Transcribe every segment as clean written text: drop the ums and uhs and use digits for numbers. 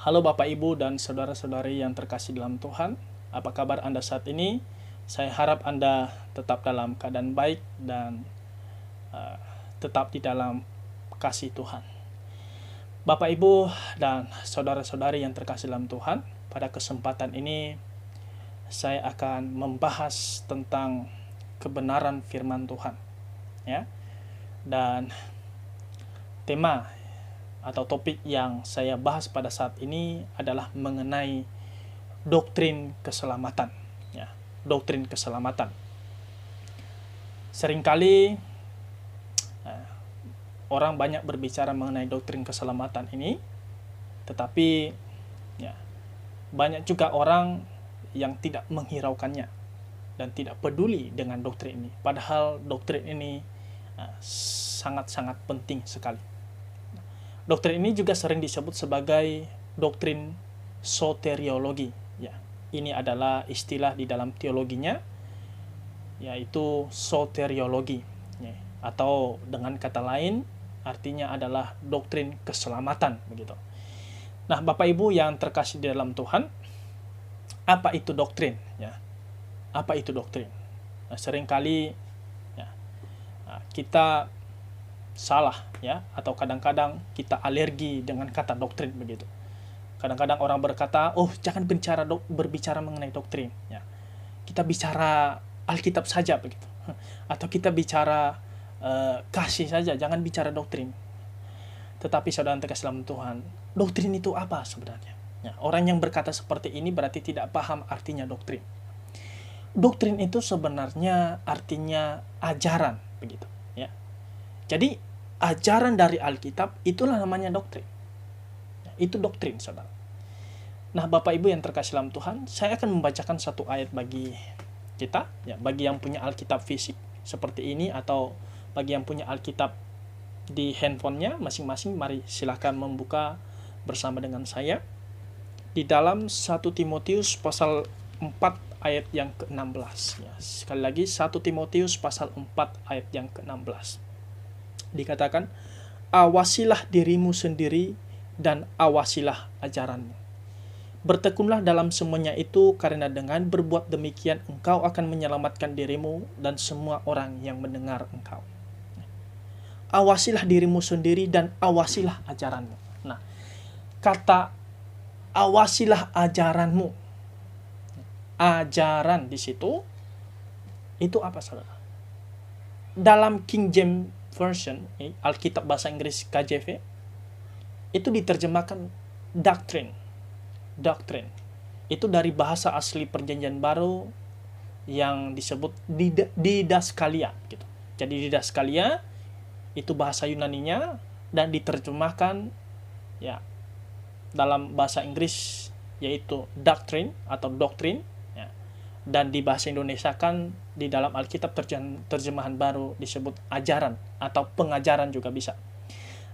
Halo Bapak Ibu dan saudara-saudari yang terkasih dalam Tuhan. Apa kabar Anda saat ini? Saya harap Anda tetap dalam keadaan baik dan tetap di dalam kasih Tuhan. Bapak Ibu dan saudara-saudari yang terkasih dalam Tuhan, pada kesempatan ini saya akan membahas tentang kebenaran firman Tuhan, ya. Dan tema atau topik yang saya bahas pada saat ini adalah mengenai doktrin keselamatan, ya. Doktrin keselamatan. Seringkali orang banyak berbicara mengenai doktrin keselamatan ini, tetapi ya, banyak juga orang yang tidak menghiraukannya dan tidak peduli dengan doktrin ini. Padahal doktrin ini sangat-sangat penting sekali. Doktrin ini juga sering disebut sebagai doktrin soteriologi. Ya, ini adalah istilah di dalam teologinya, yaitu soteriologi. Ya, atau dengan kata lain, artinya adalah doktrin keselamatan, begitu. Nah, Bapak Ibu yang terkasih di dalam Tuhan, apa itu doktrin? Ya, apa itu doktrin? Nah, seringkali ya, kita salah, ya, atau kadang-kadang kita alergi dengan kata doktrin, begitu. Kadang-kadang orang berkata, oh jangan berbicara mengenai doktrin, ya. Kita bicara Alkitab saja, begitu. Atau kita bicara kasih saja, jangan bicara doktrin. Tetapi saudara terkasih dalam Tuhan, doktrin itu apa sebenarnya? Ya, orang yang berkata seperti ini berarti tidak paham artinya doktrin. Doktrin itu sebenarnya artinya ajaran, begitu, ya. Jadi ajaran dari Alkitab itulah namanya doktrin. Itu doktrin, saudara. Nah, Bapak Ibu yang terkasih dalam Tuhan, saya akan membacakan satu ayat bagi kita, ya, bagi yang punya Alkitab fisik seperti ini atau bagi yang punya Alkitab di handphonenya masing-masing, mari silakan membuka bersama dengan saya di dalam 1 Timotius pasal 4 ayat yang ke-16. Ya, sekali lagi 1 Timotius pasal 4 ayat yang ke-16. Dikatakan, awasilah dirimu sendiri dan awasilah ajaranmu. Bertekunlah dalam semuanya itu, karena dengan berbuat demikian engkau akan menyelamatkan dirimu dan semua orang yang mendengar engkau. Awasilah dirimu sendiri dan awasilah ajaranmu. Nah, kata awasilah ajaranmu, ajaran di situ itu apa, saudara? Dalam King James Version, Alkitab bahasa Inggris KJV, itu diterjemahkan doctrine. Doctrine itu dari bahasa asli Perjanjian Baru yang disebut didaskalia, gitu. Jadi didaskalia itu bahasa Yunaninya dan diterjemahkan ya dalam bahasa Inggris yaitu doctrine atau doktrin, ya. Dan di bahasa Indonesia kan di dalam Alkitab terjemahan baru disebut ajaran atau pengajaran juga bisa.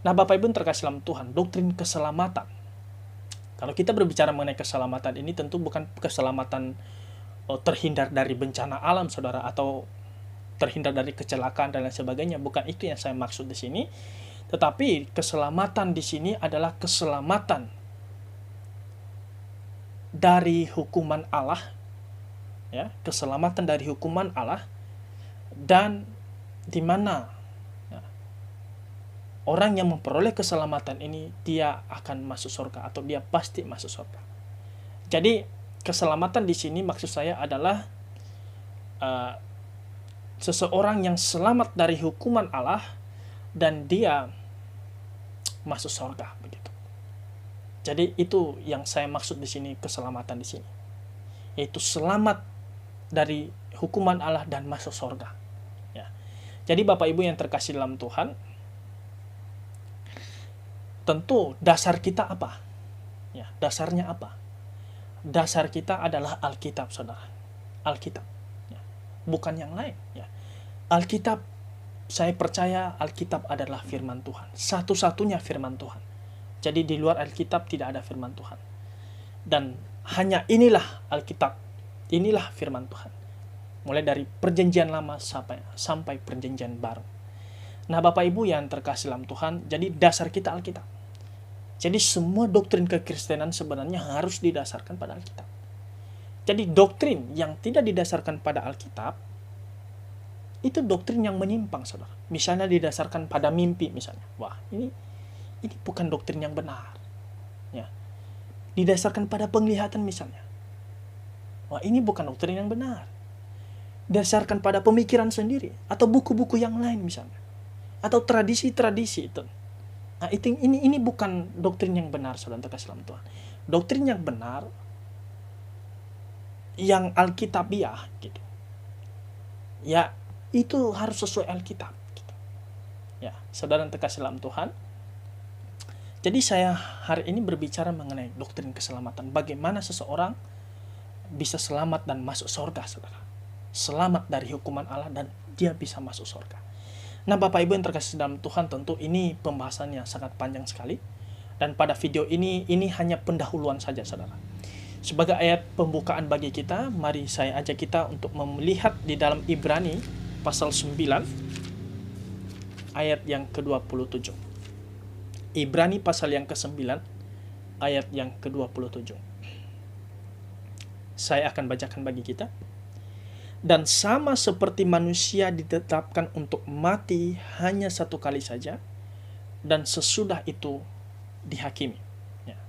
Nah, Bapak Ibu terkasih dalam Tuhan, doktrin keselamatan. Kalau kita berbicara mengenai keselamatan ini tentu bukan keselamatan terhindar dari bencana alam, saudara, atau terhindar dari kecelakaan dan lain sebagainya. Bukan itu yang saya maksud di sini. Tetapi keselamatan di sini adalah keselamatan dari hukuman Allah, ya, keselamatan dari hukuman Allah, dan di mana ya, orang yang memperoleh keselamatan ini dia akan masuk surga atau dia pasti masuk surga. Jadi keselamatan di sini maksud saya adalah seseorang yang selamat dari hukuman Allah dan dia masuk surga, begitu. Jadi itu yang saya maksud di sini, keselamatan di sini, yaitu selamat dari hukuman Allah dan masuk surga. Ya. Jadi Bapak Ibu yang terkasih dalam Tuhan, tentu dasar kita apa? Ya, dasarnya apa? Dasar kita adalah Alkitab, saudara. Alkitab, ya. Bukan yang lain. Ya. Alkitab, saya percaya Alkitab adalah firman Tuhan, satu-satunya firman Tuhan. Jadi di luar Alkitab tidak ada firman Tuhan. Dan hanya inilah Alkitab, inilah firman Tuhan. Mulai dari perjanjian lama sampai perjanjian baru. Nah, Bapak Ibu yang terkasih dalam Tuhan, jadi dasar kita Alkitab. Jadi semua doktrin kekristenan sebenarnya harus didasarkan pada Alkitab. Jadi doktrin yang tidak didasarkan pada Alkitab, itu doktrin yang menyimpang, saudara. Misalnya didasarkan pada mimpi, misalnya. Wah, ini bukan doktrin yang benar. Ya. Didasarkan pada penglihatan, misalnya. Wah, ini bukan doktrin yang benar. Didasarkan pada pemikiran sendiri, atau buku-buku yang lain, misalnya. Atau tradisi-tradisi itu. Nah, ini bukan doktrin yang benar, saudara terkasih dalam Tuhan. Doktrin yang benar, yang Alkitabiah, gitu. Ya, itu harus sesuai Alkitab. Gitu. Ya, saudara terkasih dalam Tuhan. Jadi saya hari ini berbicara mengenai doktrin keselamatan. Bagaimana seseorang bisa selamat dan masuk surga, saudara. Selamat dari hukuman Allah dan dia bisa masuk surga. Nah, Bapak Ibu yang terkasih dalam Tuhan, tentu ini pembahasannya sangat panjang sekali. Dan pada video ini hanya pendahuluan saja, saudara. Sebagai ayat pembukaan bagi kita, mari saya ajak kita untuk melihat di dalam Ibrani pasal 9, ayat yang ke-27. Ibrani pasal yang ke-9, ayat yang ke-27. Saya akan bacakan bagi kita. Dan sama seperti manusia ditetapkan untuk mati hanya satu kali saja, dan sesudah itu dihakimi. Ya.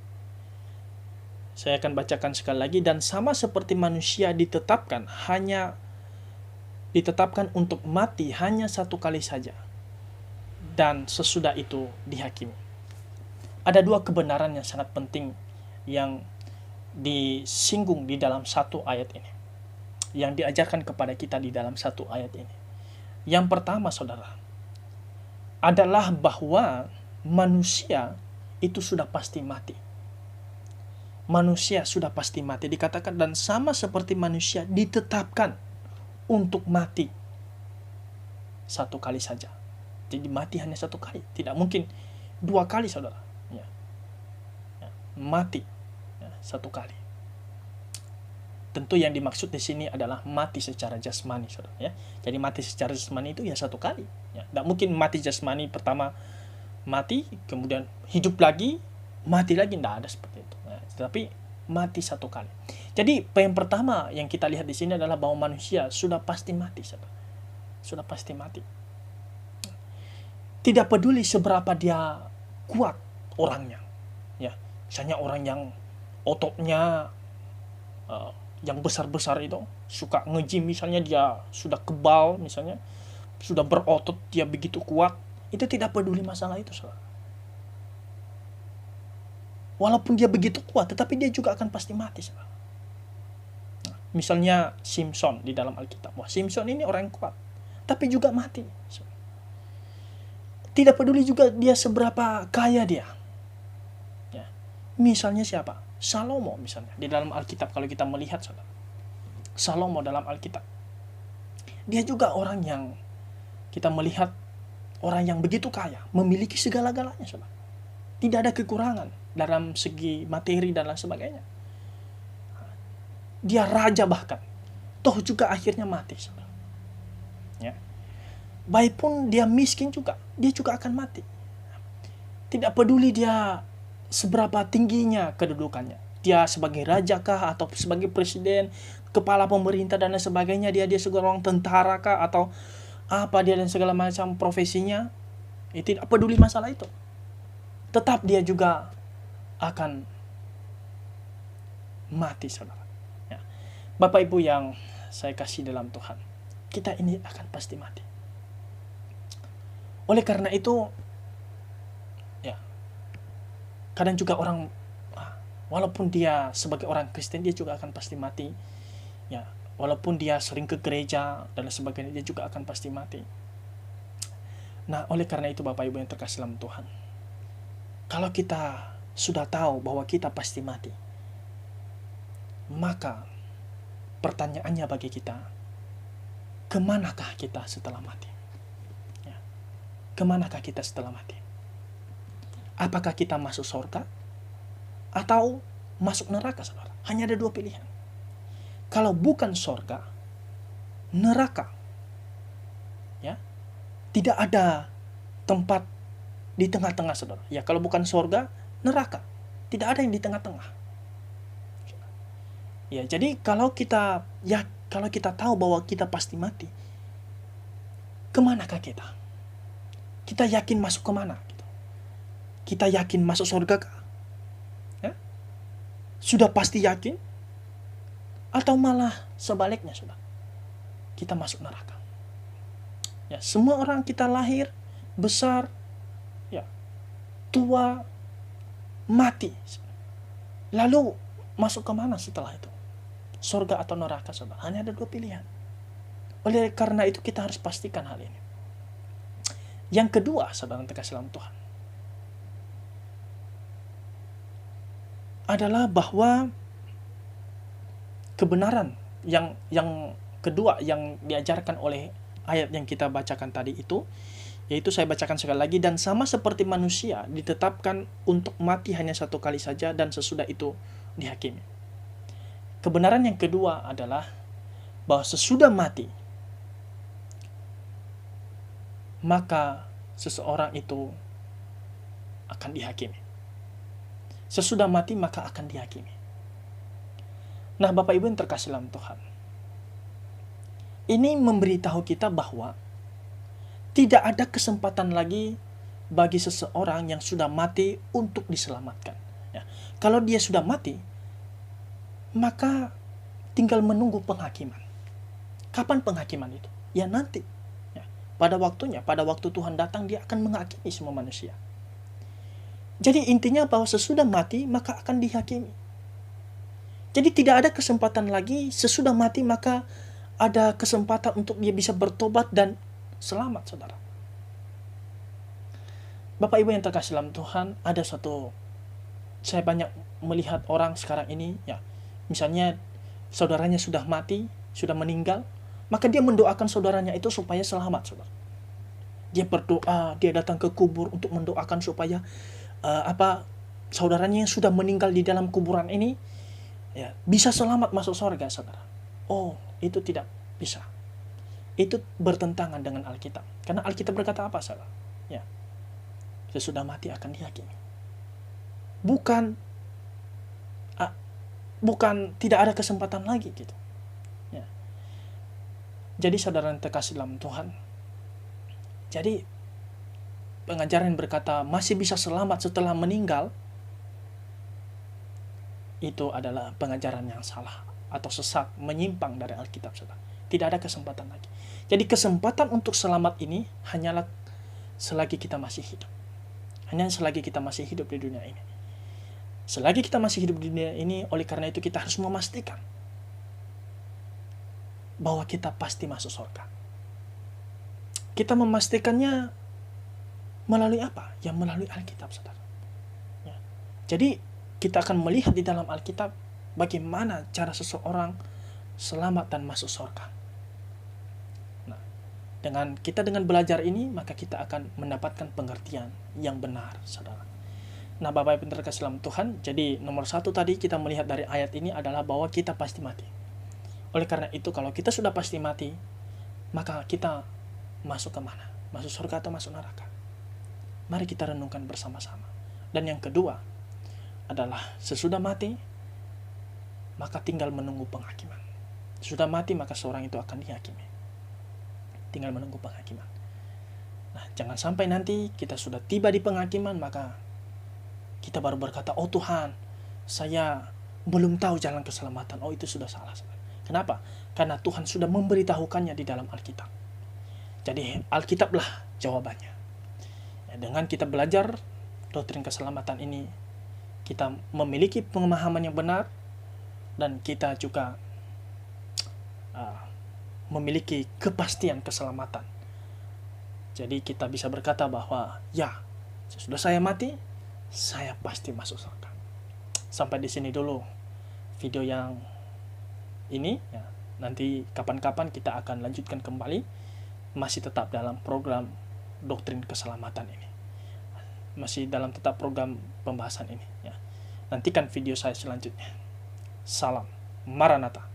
Saya akan bacakan sekali lagi. Dan sama seperti manusia ditetapkan untuk mati hanya satu kali saja, dan sesudah itu dihakimi. Ada dua kebenaran yang sangat penting yang disinggung di dalam satu ayat ini, yang diajarkan kepada kita di dalam satu ayat ini. Yang pertama, saudara, adalah bahwa manusia itu sudah pasti mati. Manusia sudah pasti mati. Dikatakan, dan sama seperti manusia ditetapkan untuk mati satu kali saja. Jadi mati hanya satu kali. Tidak mungkin dua kali, saudara. Mati satu kali. Tentu yang dimaksud di sini adalah mati secara jasmani, saudara. Ya. Jadi mati secara jasmani itu ya satu kali. Ya. Tidak mungkin mati jasmani pertama mati, kemudian hidup lagi, mati lagi. Tidak ada seperti itu. Ya. Tetapi mati satu kali. Jadi yang pertama yang kita lihat di sini adalah bahwa manusia sudah pasti mati, saudara. Sudah pasti mati. Tidak peduli seberapa dia kuat orangnya. Ya. Misalnya orang yang ototnya yang besar-besar itu, suka nge-gym misalnya, dia sudah kebal misalnya, sudah berotot, dia begitu kuat, itu tidak peduli masalah itu, saudara. Walaupun dia begitu kuat, tetapi dia juga akan pasti mati, saudara. Nah, misalnya Simpson di dalam Alkitab. Wah, Simpson ini orang yang kuat, tapi juga mati, saudara. Tidak peduli juga dia seberapa kaya dia. Ya. Misalnya siapa? Salomo misalnya, di dalam Alkitab kalau kita melihat, saudara. Salomo dalam Alkitab. Dia juga orang yang kita melihat, orang yang begitu kaya, memiliki segala-galanya, saudara. Tidak ada kekurangan dalam segi materi dan lain sebagainya. Dia raja bahkan. Toh juga akhirnya mati, saudara. Ya. Baik pun dia miskin juga, dia juga akan mati. Tidak peduli dia seberapa tingginya kedudukannya. Dia sebagai raja kah, atau sebagai presiden, kepala pemerintah dan lain sebagainya, dia seorang tentara kah, atau apa dia dan segala macam profesinya, tidak peduli masalah itu. Tetap dia juga akan mati, saudara. Ya. Bapak Ibu yang saya kasih dalam Tuhan, kita ini akan pasti mati. Oleh karena itu, kadang juga orang, walaupun dia sebagai orang Kristen, dia juga akan pasti mati. Ya, walaupun dia sering ke gereja dan sebagainya, dia juga akan pasti mati. Nah, oleh karena itu Bapak Ibu yang terkasih dalam Tuhan, kalau kita sudah tahu bahwa kita pasti mati, maka pertanyaannya bagi kita, kemanakah kita setelah mati? Ya, kemanakah kita setelah mati? Apakah kita masuk surga atau masuk neraka, saudara? Hanya ada dua pilihan. Kalau bukan surga, neraka. Ya. Tidak ada tempat di tengah-tengah, saudara. Ya, kalau bukan surga, neraka. Tidak ada yang di tengah-tengah. Ya, jadi kalau kita tahu bahwa kita pasti mati, kemanakah kita? Kita yakin masuk kemana? Kita yakin masuk surga kah? Ya? Sudah pasti yakin? Atau malah sebaliknya, sudah kita masuk neraka? Ya, semua orang kita lahir, besar, ya, tua, mati. Lalu masuk kemana setelah itu? Surga atau neraka, saudara? Hanya ada 2 pilihan. Oleh karena itu kita harus pastikan hal ini. Yang kedua, saudara yang terkasih dalam Tuhan, adalah bahwa kebenaran yang kedua yang diajarkan oleh ayat yang kita bacakan tadi itu, yaitu saya bacakan sekali lagi, dan sama seperti manusia ditetapkan untuk mati hanya 1 kali saja dan sesudah itu dihakimi. Kebenaran yang kedua adalah bahwa sesudah mati, maka seseorang itu akan dihakimi. Sesudah mati maka akan dihakimi. Nah, Bapak Ibu yang terkasih dalam Tuhan, ini memberitahu kita bahwa tidak ada kesempatan lagi bagi seseorang yang sudah mati untuk diselamatkan. Ya. Kalau dia sudah mati, maka tinggal menunggu penghakiman. Kapan penghakiman itu? Ya nanti. Ya, pada waktunya, pada waktu Tuhan datang, dia akan menghakimi semua manusia. Jadi intinya bahwa sesudah mati, maka akan dihakimi. Jadi tidak ada kesempatan lagi, sesudah mati maka ada kesempatan untuk dia bisa bertobat dan selamat, saudara. Bapak Ibu yang terkasih dalam Tuhan, ada saya banyak melihat orang sekarang ini, ya, misalnya saudaranya sudah mati, sudah meninggal, maka dia mendoakan saudaranya itu supaya selamat, saudara. Dia berdoa, dia datang ke kubur untuk mendoakan supaya saudaranya yang sudah meninggal di dalam kuburan ini, ya, bisa selamat masuk surga, saudara. Oh, itu tidak bisa. Itu bertentangan dengan Alkitab. Karena Alkitab berkata apa, saudara? Ya, sesudah mati akan dihakimi. Bukan tidak ada kesempatan lagi gitu. Ya. Jadi saudara yang terkasih dalam Tuhan, jadi pengajaran yang berkata masih bisa selamat setelah meninggal, itu adalah pengajaran yang salah atau sesat, menyimpang dari Alkitab, saudara. Tidak ada kesempatan lagi. Jadi kesempatan untuk selamat ini hanyalah selagi kita masih hidup. Hanya selagi kita masih hidup di dunia ini. Selagi kita masih hidup di dunia ini, oleh karena itu kita harus memastikan bahwa kita pasti masuk surga. Kita memastikannya melalui apa? Ya melalui Alkitab, saudara. Ya. Jadi kita akan melihat di dalam Alkitab bagaimana cara seseorang selamat dan masuk surga. Nah, dengan belajar ini, maka kita akan mendapatkan pengertian yang benar, saudara. Nah, Bapak Ibu yang terkasih dalam Tuhan, jadi nomor 1 tadi kita melihat dari ayat ini adalah bahwa kita pasti mati. Oleh karena itu, kalau kita sudah pasti mati, maka kita masuk ke mana? Masuk surga atau masuk neraka? Mari kita renungkan bersama-sama. Dan yang kedua adalah sesudah mati, maka tinggal menunggu penghakiman. Sudah mati, maka seorang itu akan dihakimi. Tinggal menunggu penghakiman. Nah, jangan sampai nanti kita sudah tiba di penghakiman, maka kita baru berkata, oh Tuhan, saya belum tahu jalan keselamatan. Oh, itu sudah salah. Kenapa? Karena Tuhan sudah memberitahukannya di dalam Alkitab. Jadi Alkitablah jawabannya. Ya, dengan kita belajar doktrin keselamatan ini, kita memiliki pemahaman yang benar, dan kita juga memiliki kepastian keselamatan. Jadi kita bisa berkata bahwa ya, sesudah saya mati, saya pasti masuk surga. Sampai di sini dulu video yang ini, ya. Nanti kapan-kapan kita akan lanjutkan kembali, masih tetap dalam program doktrin keselamatan ini, masih dalam tetap program pembahasan ini, ya. Nantikan video saya selanjutnya. Salam Maranatha.